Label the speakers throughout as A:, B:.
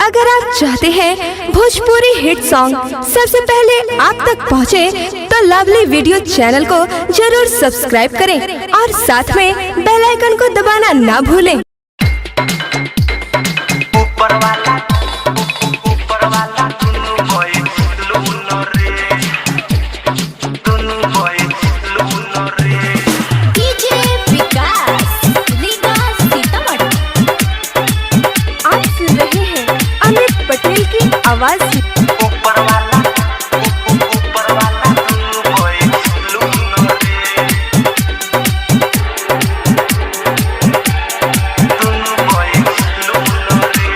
A: अगर आप चाहते हैं भोजपुरी हिट सॉन्ग सबसे पहले आप तक पहुंचे, तो लवली वीडियो चैनल को जरूर सब्सक्राइब करें और साथ में बेल आइकन को दबाना ना भूलें।
B: ऊपर वाला दुनु होए लूनो रे, दुनु होए लूनो रे।
C: डीजे विकास लीगा सीतामढ़ी।
A: आप सुन रहे हैं अमित पटेल की आवाज।
B: ऊपर वाला दुनु होए लूनो रे, दुनु होए लूनो रे।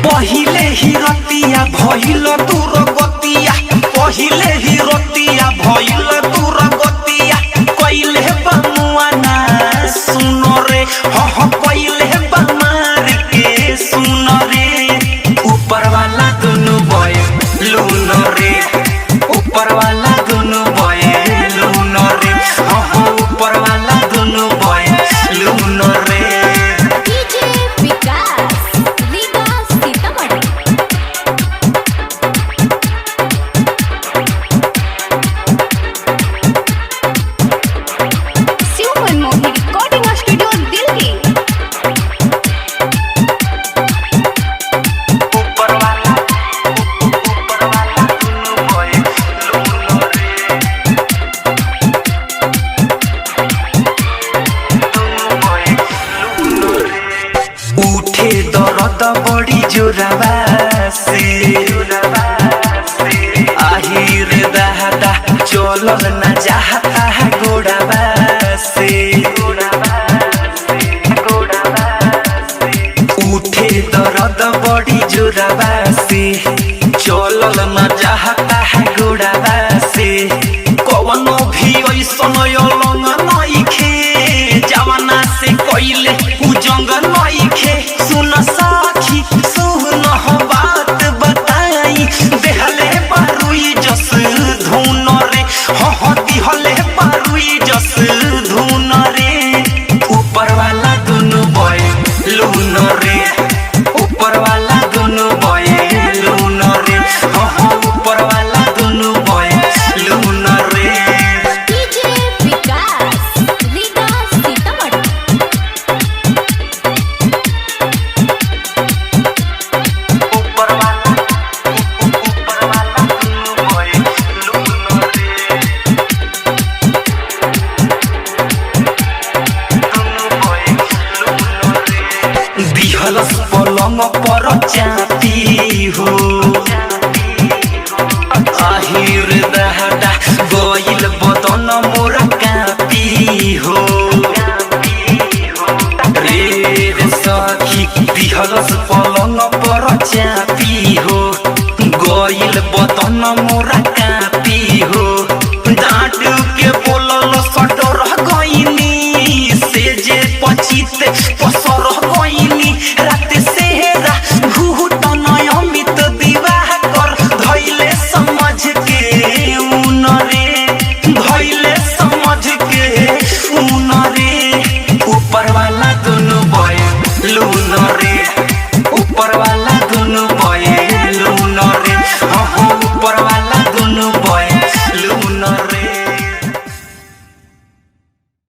B: पहिले ही रतिया भइल दूर गतिया, पहिले ही रतिया भइल दूर गतिया, कइले बमुआ ना सुनो रे, ह कइले बमार के सुनो रे। ऊपर वाला दुनु बॉय लूनो रे, ऊपर वाला दुनु बॉय लूनो रे, ह ऊपर वाला दुनु बॉय लूनो रे।
C: डीजे विकास लीगा सीतामढ़ी। Shiv Manmohan recording studio Delhi.
B: ऊपर वाला दुनु बॉय लूनो रे, दुनु बॉय लूनो रे। उठे दर्द बड़ी जोरबा से, आहिर दादा चलल न जाता है गोड़बा से, उठे दर्द बड़ी जोरबा से, चलल न जाता है गोड़बा से। कवनो भी ऐसन अलंग नइखे, जवाना से कइले उजंग नइखे। सुन साखी सुन बात बताई, देहले पारुई जस धुन रे, ह दिहले पारुई जस धुन रे। ऊपर वाला दुनु बॉय लूनो रे, ऊपर वाला दुनु बॉय लूनो रे, ह ऊपर वाला दुनु बॉय लूनो रे।
C: डीजे विकास लीगा सीतामढ़ी।
B: ऊपर वाला दुनु बॉय लूनो रे, दुनु बॉय लूनो रे। दिहलस पलंग पर चापी हो, आहिर दहदा गइल बदन मोर कापी हो रे सखी। दिहलस पलंग पर चापी हो, गइल बदन मोर कापी हो। डांट के बोलल सटर गइनी, से जे पचिते पसर